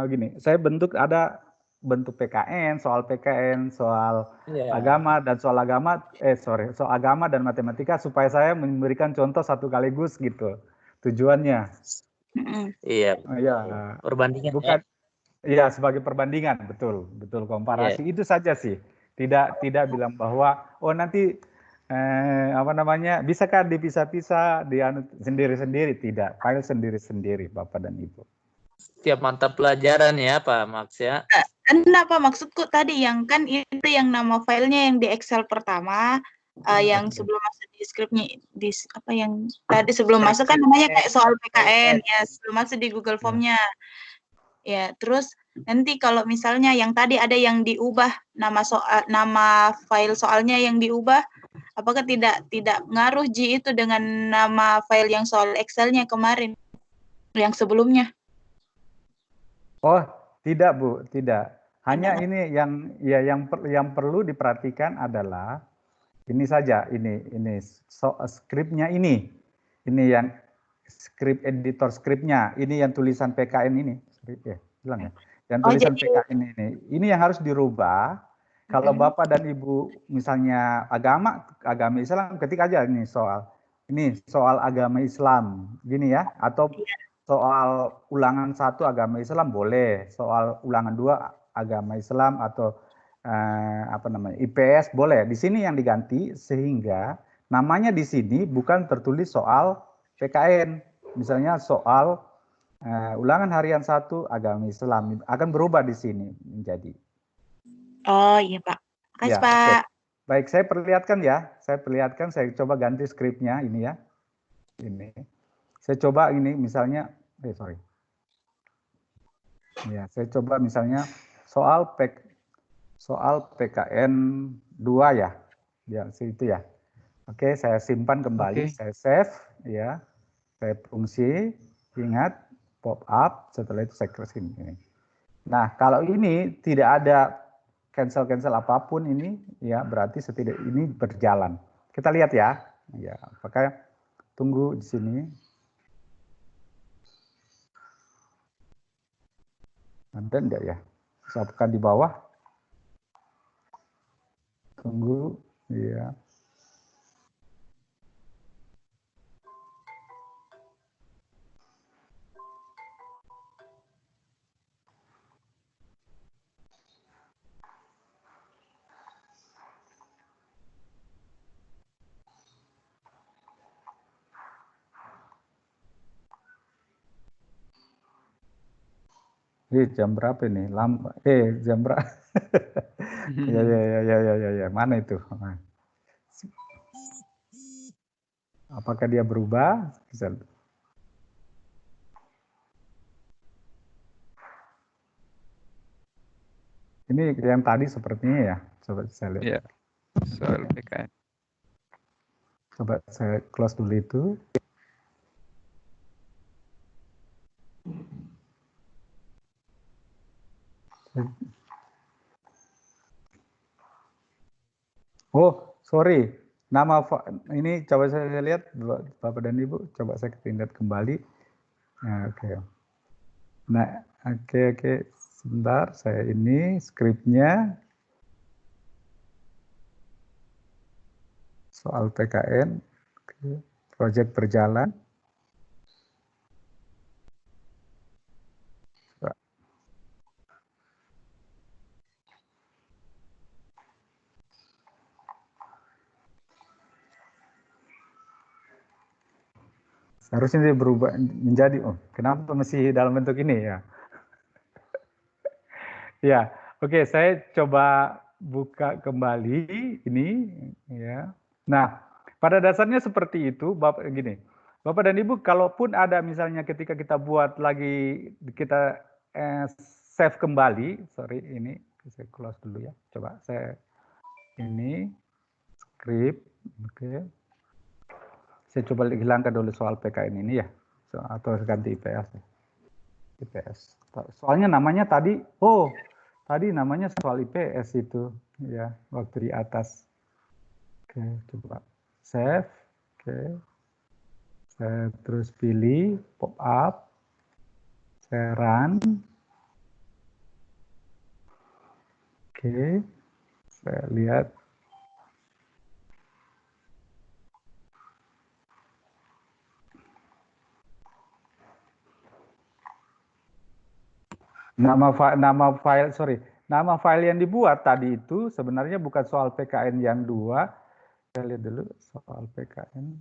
gini. Saya ada bentuk PKN, soal agama dan soal agama dan matematika supaya saya memberikan contoh satu kaligus gitu. Tujuannya. Iya. Iya. Perbandingan. Bukan. Iya, sebagai perbandingan, betul komparasi. Itu saja sih. Tidak bilang bahwa nanti bisakah dipisah-pisah, sendiri-sendiri, tidak. File sendiri-sendiri Bapak dan Ibu. Setiap mata pelajaran ya Pak Max ya. Enggak Pak, maksudku tadi yang kan itu yang nama filenya yang di Excel pertama, yang sebelum masuk di script-nya yang tadi sebelum masuk kan namanya kayak soal PKN ya, sebelum masuk di Google Form-nya. Ya, terus nanti kalau misalnya yang tadi ada yang diubah nama file soalnya yang diubah, apakah tidak ngaruh itu dengan nama file yang soal Excel-nya kemarin yang sebelumnya? Oh, tidak Bu, tidak. Hanya ini yang perlu diperhatikan adalah ini saja, skripnya ini yang script editor skripnya, ini yang tulisan PKN ini, bilang ya, yang tulisan PKN ini yang harus dirubah. Kalau Bapak dan Ibu misalnya agama Islam, ketik aja ini soal agama Islam, gini ya, atau soal ulangan 1 agama Islam boleh, soal ulangan 2 agama Islam atau IPS boleh. Di sini yang diganti sehingga namanya di sini bukan tertulis soal PKN. Misalnya soal ulangan harian 1 agama Islam akan berubah di sini menjadi. Oh iya Pak. Makasih Pak. Okay. Baik, saya perlihatkan ya. Saya coba ganti skripnya ini ya. Ini. Saya coba ini misalnya saya coba misalnya soal PKN 2 ya. Ya, itu ya. Oke, saya simpan kembali, saya save ya. Saya fungsi, ingat pop up, setelah itu saya kesin ini. Nah, kalau ini tidak ada cancel apapun ini ya, berarti ini berjalan. Kita lihat ya. Ya, apakah tunggu di sini. Ada enggak ya? Siapkan di bawah. Tunggu, ya. Jam berapa ini? Jam berapa? Ya. Mana itu? Apakah dia berubah? Bisa. Ini yang tadi sepertinya ya. Coba saya lihat. Ya, soal PKN. Coba saya close dulu itu. Oh, sorry. Nama ini coba saya lihat, Bapak dan Ibu. Coba saya lihat kembali. Nah, oke. Nah, oke. Sebentar, saya ini skripnya soal PKN. Oke. Proyek berjalan. Harusnya dia berubah menjadi, kenapa masih dalam bentuk ini ya? Ya, oke, saya coba buka kembali ini, ya. Nah, pada dasarnya seperti itu, Bapak dan Ibu, kalaupun ada misalnya ketika kita buat lagi, kita save kembali, sorry, ini saya close dulu ya, coba saya ini script, oke. Saya coba hilangkan dulu soal PKN ini ya, atau ganti IPS. Soalnya namanya tadi, tadi namanya soal IPS itu, ya, waktu di atas. Oke, coba save, oke. Saya terus pilih pop up, saya run. Oke, saya lihat. Nama file yang dibuat tadi itu sebenarnya bukan soal PKN yang 2. Saya lihat dulu soal PKN.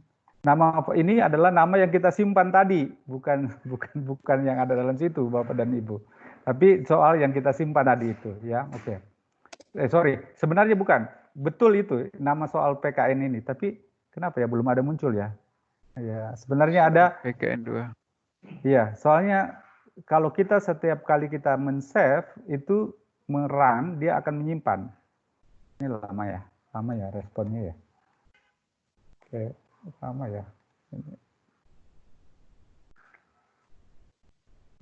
Nama ini adalah nama yang kita simpan tadi, bukan yang ada dalam situ, Bapak dan Ibu. Tapi soal yang kita simpan tadi itu, ya, oke. Sorry, sebenarnya bukan. Betul itu nama soal PKN ini, tapi kenapa ya belum ada muncul ya? Ya, sebenarnya ada PKN 2. Iya, soalnya kalau kita setiap kali kita men-save itu merun, dia akan menyimpan. Ini lama ya responnya ya. Oke, lama ya.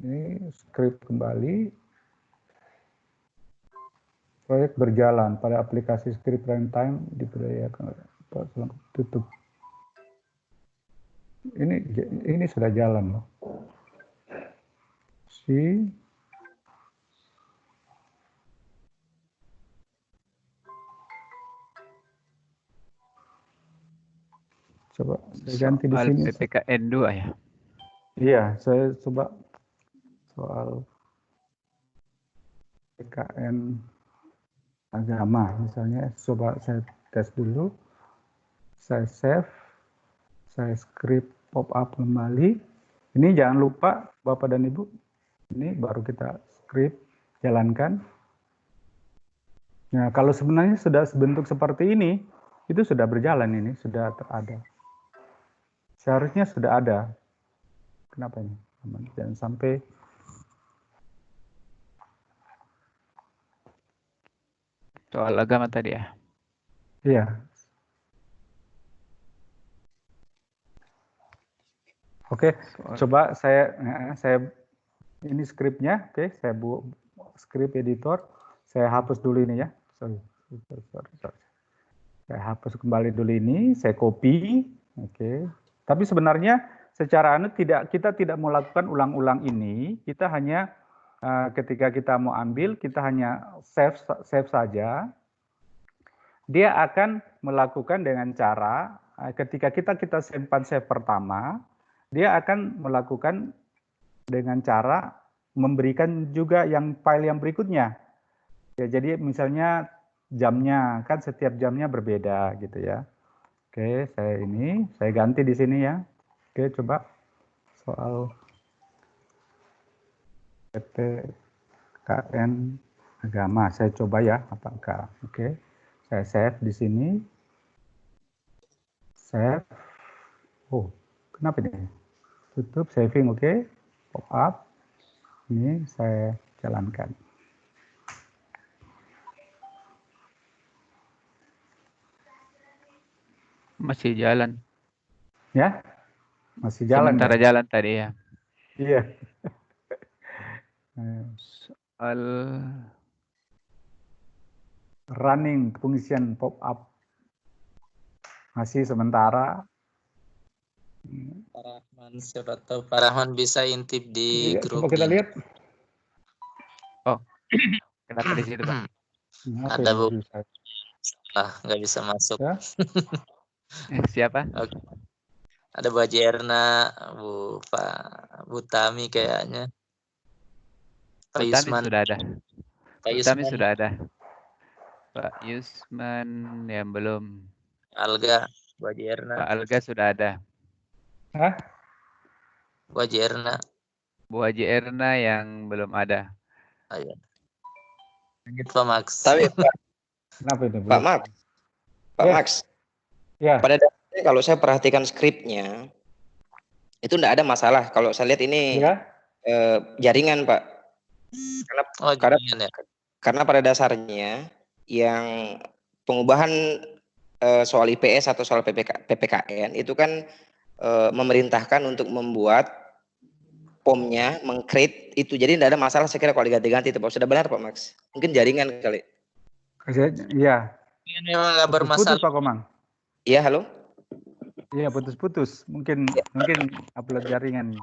Ini script kembali. Proyek berjalan pada aplikasi script runtime diberdayakan tutup. Ini sudah jalan loh. Coba saya ganti di sini. PPKN 2 ya. Iya, saya coba soal PKN agama misalnya, coba saya tes dulu. Saya save, saya script pop up kembali. Ini jangan lupa Bapak dan Ibu, ini baru kita script jalankan. Nah, kalau sebenarnya sudah bentuk seperti ini, itu sudah berjalan ini, sudah ada. Seharusnya sudah ada. Kenapa ini? Jangan sampai soal agama tadi ya. Iya. Oke, coba saya ini skripnya, oke, saya script editor, saya hapus dulu ini ya. Sorry. Saya hapus kembali dulu ini, saya copy, oke. Tapi sebenarnya secara kita tidak melakukan ulang-ulang ini, kita hanya ketika kita mau ambil, kita hanya save saja. Dia akan melakukan dengan cara ketika kita simpan save pertama, dia akan melakukan dengan cara memberikan juga yang file yang berikutnya. Ya, jadi misalnya jamnya, kan setiap jamnya berbeda gitu ya. Oke, saya ganti di sini ya. Oke, coba soal PPKN agama, saya coba ya apakah. Oke, saya save di sini. Save. Oh, kenapa ini? Tutup, saving, oke. Pop up. Ini saya jalankan. Masih jalan. Ya, masih jalan. Sementara ya? jalan tadi ya. Iya. Soal running pengisian pop up masih sementara. Pak Rahman, siapa tahu Pak Rahman bisa intip di grup. Coba kita lihat. Oh, kenapa di situ Pak? Ada Bu. Nggak bisa masuk. Ya? Siapa? Oke. Ada Bu Haji Erna, Bu Tami kayaknya. Pak Yusman sudah ada. Pak Tami Yusman. sudah ada. Pak Yusman yang belum. Alga, Bu Haji Erna. Pak Alga sudah ada. Hah? Bu Haji Erna. Bu Haji Erna yang belum ada. Ayo. Lanjut Pak Max. Tapi Kenapa itu? Pak Max. Pak Ya. Max. Ya. Pada dasarnya kalau saya perhatikan skripnya itu enggak ada masalah. Kalau saya lihat ini Ya. Jaringan, Pak. Karena pada dasarnya yang pengubahan soal IPS atau soal PPKN itu kan memerintahkan untuk membuat POM-nya, meng-create itu. Jadi tidak ada masalah saya kira kalau diganti-ganti itu Pak. Sudah benar Pak Max? Mungkin jaringan kali. Iya. Ini memang nggak bermasalah. Putus Pak Komang. Iya, halo? Iya, putus-putus. Mungkin upload jaringan.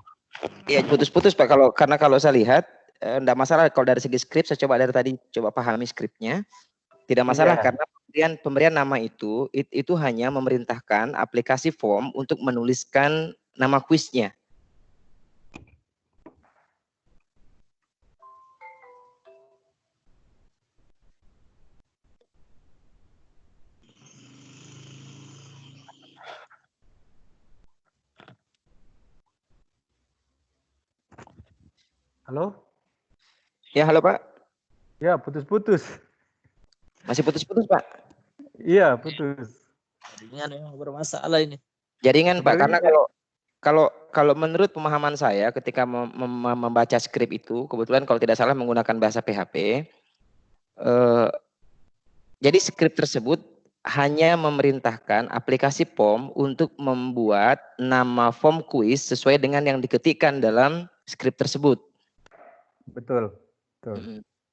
Iya, putus-putus Pak. Karena kalau saya lihat enggak masalah kalau dari segi skrip. Saya coba dari tadi coba pahami skripnya. Tidak masalah karena pemberian nama itu hanya memerintahkan aplikasi form untuk menuliskan nama kuisnya. Halo? Ya, halo Pak. Ya, putus-putus. Masih putus-putus Pak? Iya, putus. Jaringan memang bermasalah ini. Jaringan Pak, karena kalau menurut pemahaman saya ketika membaca skrip itu, kebetulan kalau tidak salah menggunakan bahasa PHP, jadi skrip tersebut hanya memerintahkan aplikasi POM untuk membuat nama form kuis sesuai dengan yang diketikkan dalam skrip tersebut. Betul.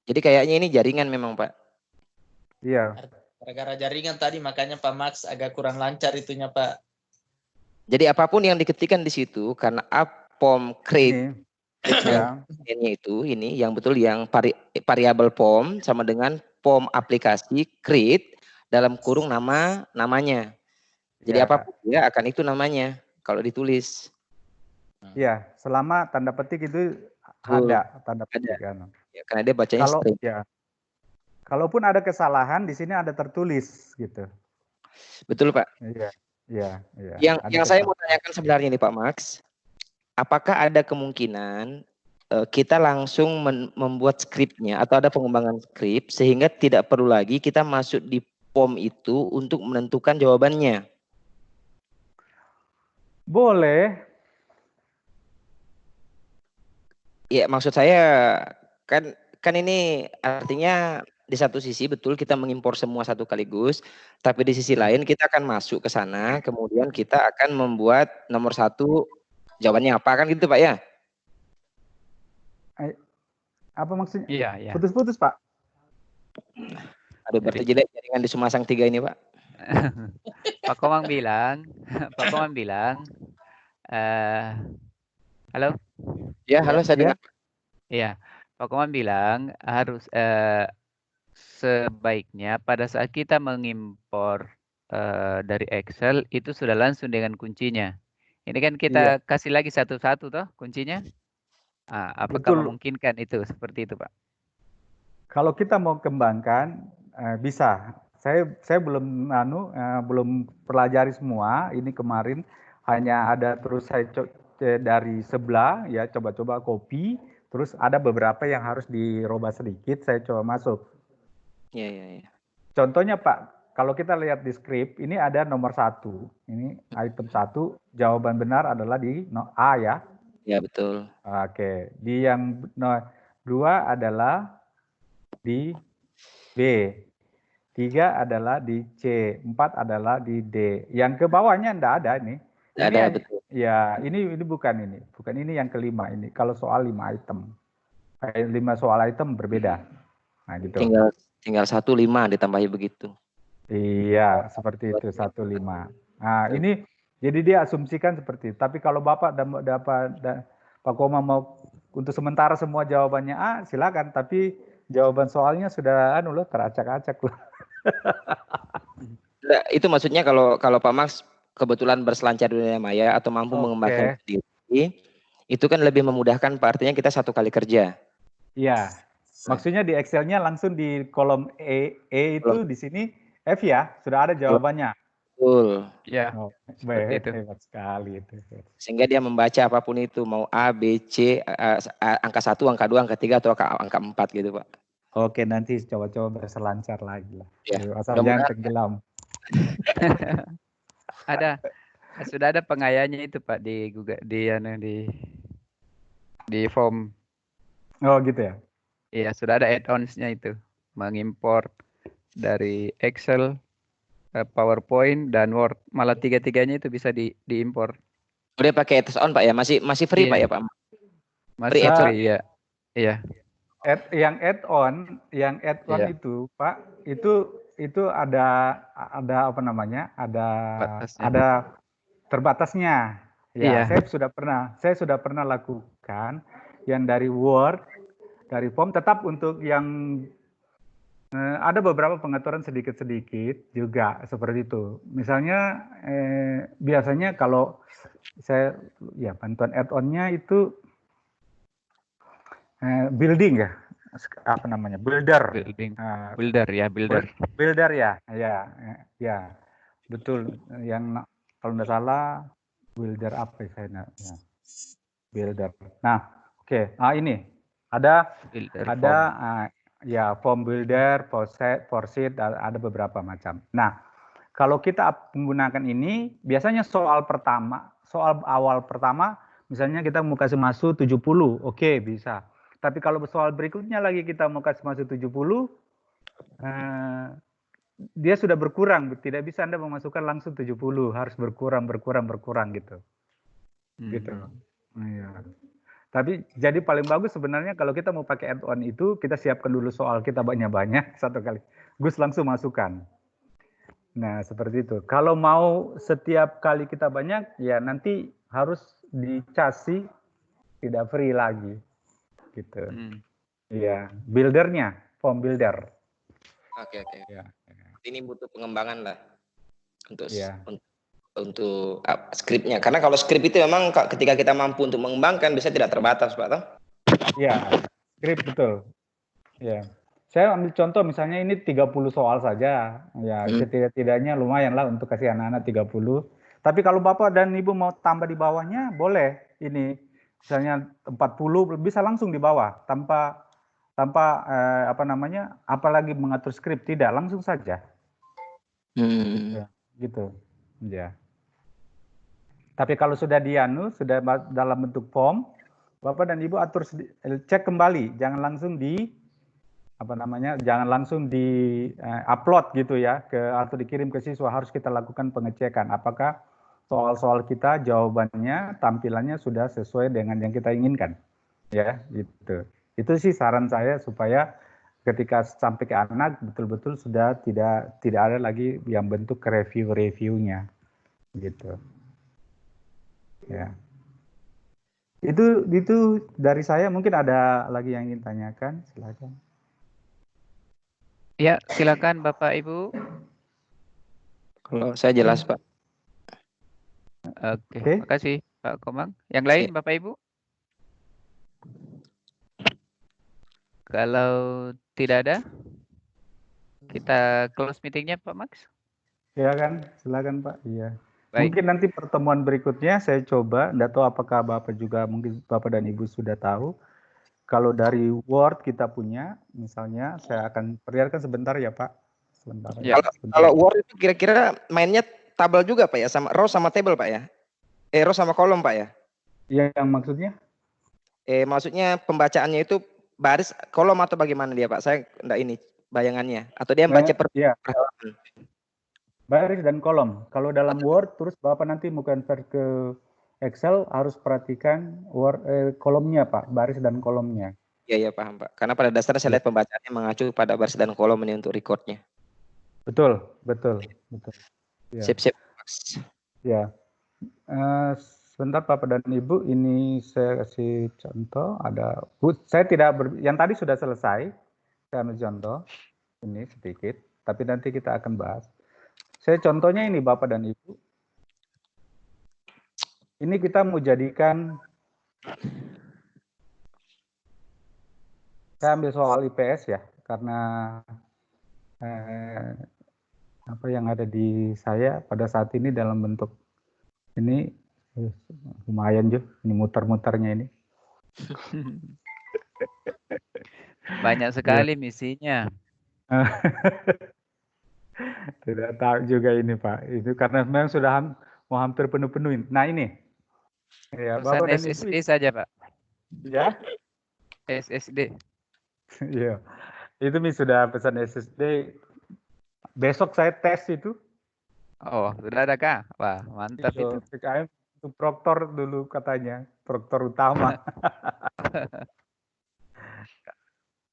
Jadi kayaknya ini jaringan memang Pak. Iya. Gara-gara jaringan tadi makanya Pak Max agak kurang lancar itunya Pak. Jadi apapun yang diketikkan di situ karena POM create ini itu yang betul yang variabel POM sama dengan POM aplikasi create dalam kurung namanya. Jadi apapun ya akan itu namanya kalau ditulis. Iya, selama tanda petik itu ada tanda petik kan. Ya, karena dia bacanya string. Ya. Kalaupun ada kesalahan di sini ada tertulis gitu. Betul Pak. Iya. Yang saya mau tanyakan sebenarnya nih Pak Max, apakah ada kemungkinan kita langsung membuat skripnya atau ada pengembangan skrip sehingga tidak perlu lagi kita masuk di POM itu untuk menentukan jawabannya? Boleh. Ya maksud saya kan ini artinya di satu sisi betul kita mengimpor semua satu sekaligus, tapi di sisi lain kita akan masuk ke sana, kemudian kita akan membuat nomor satu jawabannya apa kan gitu Pak ya? Apa maksudnya? Iya. Putus-putus Pak. Aduh berarti jelek jaringan di Sumasang 3 ini Pak. Pak Komang bilang, halo? Ya, halo saya dengar. Iya, Pak Komang bilang harus sebaiknya pada saat kita mengimpor dari Excel itu sudah langsung dengan kuncinya. Ini kan kita kasih lagi satu-satu toh kuncinya. Apakah Betul. memungkinkan itu seperti itu, Pak? Kalau kita mau kembangkan bisa. Saya belum pelajari semua. Ini kemarin hanya ada terus saya dari sebelah ya coba-coba copy. Terus ada beberapa yang harus dirubah sedikit. Saya coba masuk. Iya. Contohnya Pak, kalau kita lihat di skrip ini ada nomor 1. Ini item 1 jawaban benar adalah di A ya. Ya betul. Oke. Di yang 2 adalah di B, 3 adalah di C, 4 adalah di D. Yang ke bawahnya enggak ada ini. Ini ada, betul. Ya, ini bukan ini. Bukan ini yang kelima ini. Kalau soal 5 item. 5 soal item berbeda. Nah, gitu. Tinggal 1 5 ditambahi begitu. Iya, seperti itu 1 5. Nah, ini jadi dia asumsikan seperti itu. Tapi kalau Bapak Pak Koma mau untuk sementara semua jawabannya A, silakan. Tapi jawaban soalnya sudah teracak-acak loh. Itu maksudnya kalau Pak Max kebetulan berselancar di dunia maya atau mampu mengembangkan diri, itu kan lebih memudahkan, artinya kita 1 kali kerja. Iya. Maksudnya di Excel-nya langsung di kolom E itu di sini F ya, sudah ada jawabannya. Betul. Ya. Hebat sekali itu. Sehingga dia membaca apapun itu, mau A, B, C, angka 1, angka 2, angka 3 atau angka 4 gitu, Pak. Oke, nanti coba-coba berselancar lagi lah. Ya. Asal jangan tenggelam. Sudah ada pengayanya itu Pak di form. Oh gitu ya. Iya, sudah ada add-ons-nya itu. Mengimpor dari Excel, PowerPoint dan Word. Malah 3-3-nya itu bisa diimpor. Udah pakai add-on Pak ya? Masih free Pak ya Pak? Masih free ya. Iya. Yang add-on itu Pak, itu ada apa namanya? Ada terbatasnya. Ya, iya. Saya sudah pernah lakukan yang dari Word, dari form, tetap untuk yang ada beberapa pengaturan sedikit-sedikit juga seperti itu. Misalnya biasanya kalau saya bantuan add-on-nya itu building ya, apa namanya, builder ya betul, yang kalau tidak salah builder apa ya, builder. Nah, oke. Ini ada form builder, forsheet, ada beberapa macam. Nah, kalau kita menggunakan ini, biasanya soal awal pertama, misalnya kita mau kasih masuk 70, oke, bisa. Tapi kalau soal berikutnya lagi kita mau kasih masuk 70, dia sudah berkurang, tidak bisa Anda memasukkan langsung 70, harus berkurang gitu. Gitu. Iya. Tapi jadi paling bagus sebenarnya kalau kita mau pakai add-on itu, kita siapkan dulu soal kita banyak-banyak satu kali. Gus langsung masukkan. Nah, seperti itu. Kalau mau setiap kali kita banyak, ya nanti harus dicasih, tidak free lagi. Gitu. Iya, buildernya, form builder. Oke. Ya. Ini butuh pengembangan lah untuk skripnya. Karena kalau skrip itu memang ketika kita mampu untuk mengembangkan bisa tidak terbatas, Pak. Iya, skrip betul. Ya. Saya ambil contoh misalnya ini 30 soal saja. Ya, setidak-tidaknya lumayan lah untuk kasih anak-anak 30. Tapi kalau Bapak dan Ibu mau tambah di bawahnya, boleh. Ini misalnya 40 bisa langsung di bawah tanpa apalagi mengatur skrip, tidak, langsung saja. Gitu. Ya. Tapi kalau sudah sudah dalam bentuk form, Bapak dan Ibu atur, cek kembali, jangan langsung upload gitu ya atau dikirim ke siswa. Harus kita lakukan pengecekan apakah soal-soal kita jawabannya, tampilannya sudah sesuai dengan yang kita inginkan. Ya, gitu. Itu sih saran saya supaya ketika sampai ke anak betul-betul sudah tidak ada lagi yang bentuk review-reviewnya gitu. Ya. Itu dari saya, mungkin ada lagi yang ingin tanyakan, silakan. Ya, silakan Bapak Ibu. Kalau saya jelas, Pak. Oke, makasih Pak Komang. Yang lain Bapak Ibu? Kalau tidak ada, kita close meetingnya Pak Max. Silakan Pak. Iya. Baik. Mungkin nanti pertemuan berikutnya saya coba, enggak tahu apakah Bapak juga, mungkin Bapak dan Ibu sudah tahu. Kalau dari Word kita punya, misalnya saya akan perlihatkan sebentar ya Pak. Sebentar. Ya. Kalau Word itu kira-kira mainnya tabel juga Pak ya, sama row sama table Pak ya? Row sama kolom Pak ya? Iya, yang maksudnya? Maksudnya pembacaannya itu baris, kolom atau bagaimana dia Pak? Saya enggak ini bayangannya. Atau dia baca per halaman? Baris dan kolom. Kalau dalam Word, terus Bapak nanti mau convert ke Excel, harus perhatikan kolomnya Pak, baris dan kolomnya. Iya, paham Pak. Karena pada dasarnya saya lihat pembacaannya mengacu pada baris dan kolom ini untuk recordnya. Betul. Ya. Sip. Ya. Sebentar Bapak dan Ibu, ini saya kasih contoh. Saya tidak yang tadi sudah selesai. Saya ambil contoh ini sedikit, tapi nanti kita akan bahas. Saya contohnya ini Bapak dan Ibu. Ini kita mau jadikan, saya ambil soal IPS ya, karena apa yang ada di saya pada saat ini dalam bentuk ini lumayan juga, ini muter-muternya ini. Banyak sekali misinya. Tidak tahu juga ini Pak, itu karena memang sudah mau hampir penuh-penuhin. Nah ini, ya, pesan Bapak dan SSD Ibu, saja Pak. Ya, SSD. Iya, itu sudah pesan SSD. Besok saya tes itu. Oh, sudah ada kah? Wah, mantap itu. PKM itu proktor dulu katanya, proktor utama.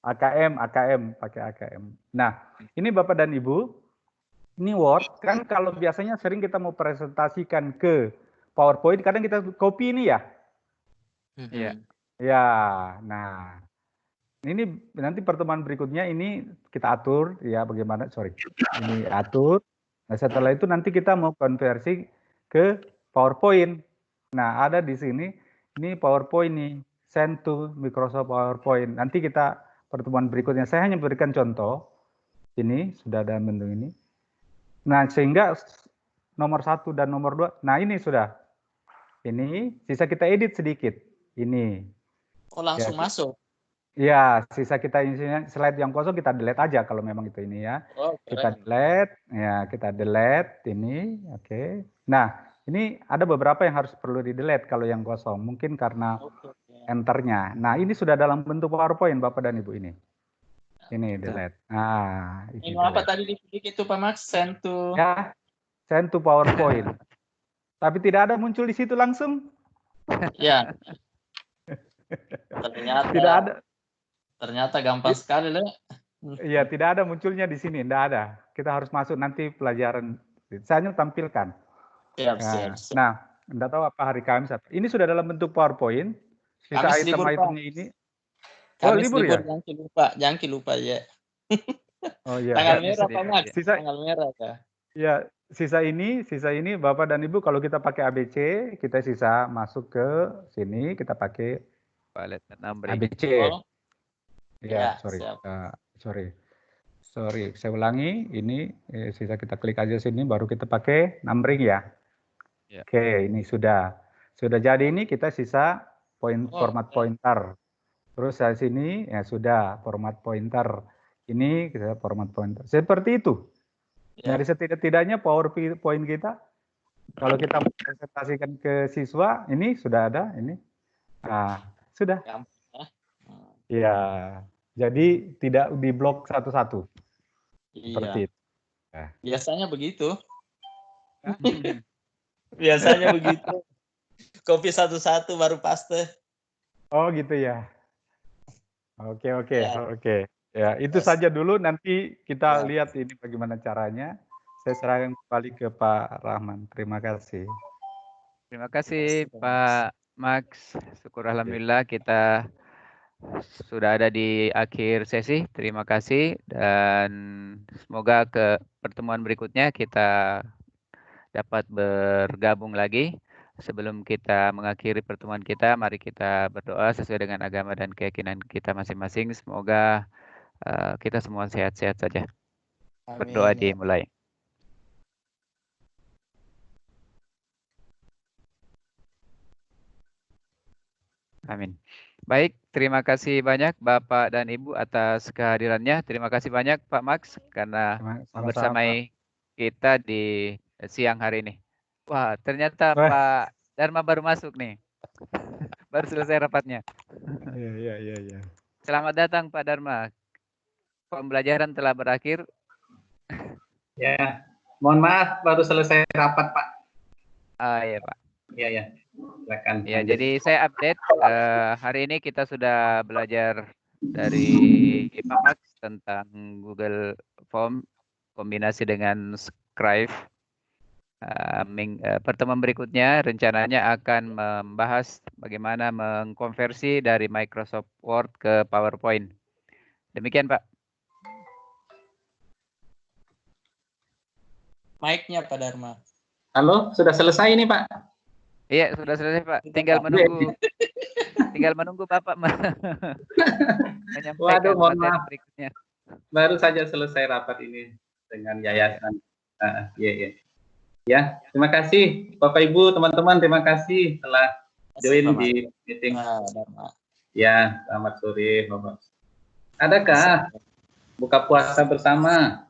AKM pakai AKM. Nah, ini Bapak dan Ibu, ini Word kan kalau biasanya sering kita mau presentasikan ke PowerPoint, kadang kita copy ini ya. Iya. Ya, nah ini nanti pertemuan berikutnya ini kita atur ya bagaimana, ini atur. Nah setelah itu nanti kita mau konversi ke PowerPoint. Nah ada di sini, ini PowerPoint nih, send to Microsoft PowerPoint. Nanti kita pertemuan berikutnya, saya hanya berikan contoh, ini sudah ada menu ini. Nah sehingga nomor 1 dan nomor 2, nah ini sudah. Ini sisa kita edit sedikit, ini. Oh langsung ya, masuk? Ya, sisa kita isinya slide yang kosong kita delete aja kalau memang itu ini ya. Oh, kita delete ini, oke. Nah, ini ada beberapa yang harus perlu di delete kalau yang kosong, mungkin karena enternya. Nah, ini sudah dalam bentuk PowerPoint Bapak dan Ibu ini. Ini delete. Nah, ini apa tadi diklik itu Pak Max? Send to. Ya, send to PowerPoint. Tapi tidak ada muncul di situ langsung. Ya. Ternyata. Tidak ada. Ternyata gampang sekali loh. Iya, tidak ada munculnya di sini, tidak ada. Kita harus masuk nanti pelajaran. Saya hanya tampilkan. Siap. Nah, tidak tahu apa hari Kamis. Ini sudah dalam bentuk PowerPoint. Sisa item-itemnya ini. Kamis libur ya? Jangan lupa ya. Oh iya. Tanggal merah Pak Max. Tanggal merah ya. Ya, sisa ini Bapak dan Ibu kalau kita pakai ABC, kita sisa masuk ke sini, kita pakai ABC. Ya, sorry. Saya ulangi. Ini sisa kita klik aja sini, baru kita pakai numbering ya. Oke, ini sudah jadi. Ini kita sisa format pointer. Terus dari sini ya sudah format pointer. Ini kita format pointer. Seperti itu. Jadi setidak-tidaknya PowerPoint kita, kalau kita presentasikan ke siswa, ini sudah ada ini. Nah, sudah. Ya, jadi tidak diblok satu-satu. Seperti itu. Nah. Biasanya begitu. Biasanya begitu. Copy satu-satu baru paste. Oh gitu ya. Oke. Ya, itu saja dulu. Nanti kita lihat ini bagaimana caranya. Saya serahkan kembali ke Pak Rahman. Terima kasih. Terima kasih Pak Max. Syukur alhamdulillah kita sudah ada di akhir sesi. Terima kasih dan semoga ke pertemuan berikutnya kita dapat bergabung lagi. Sebelum kita mengakhiri pertemuan kita, mari kita berdoa sesuai dengan agama dan keyakinan kita masing-masing. Semoga kita semua sehat-sehat saja. Amin. Berdoa dimulai. Amin. Baik, terima kasih banyak Bapak dan Ibu atas kehadirannya. Terima kasih banyak Pak Max karena membersamai kita di siang hari ini. Wah, ternyata Pak Dharma baru masuk nih. Baru selesai rapatnya. Iya. Selamat datang Pak Dharma. Pembelajaran telah berakhir. Ya, mohon maaf baru selesai rapat Pak. Iya Pak. Iya. Silakan. Ya, jadi saya update hari ini kita sudah belajar dari Pak Max tentang Google Form kombinasi dengan Scribe. Pertemuan berikutnya rencananya akan membahas bagaimana mengkonversi dari Microsoft Word ke PowerPoint. Demikian Pak. Mic-nya Pak Dharma. Halo, sudah selesai ini Pak? Iya, sudah selesai Pak. Tinggal menunggu Bapak menyampaikan mohon maaf. berikutnya. Baru saja selesai rapat ini dengan yayasan. Iya. Ya, terima kasih Bapak Ibu, teman-teman, terima kasih telah join di meeting. Ya, selamat sore Bapak. Adakah buka puasa bersama?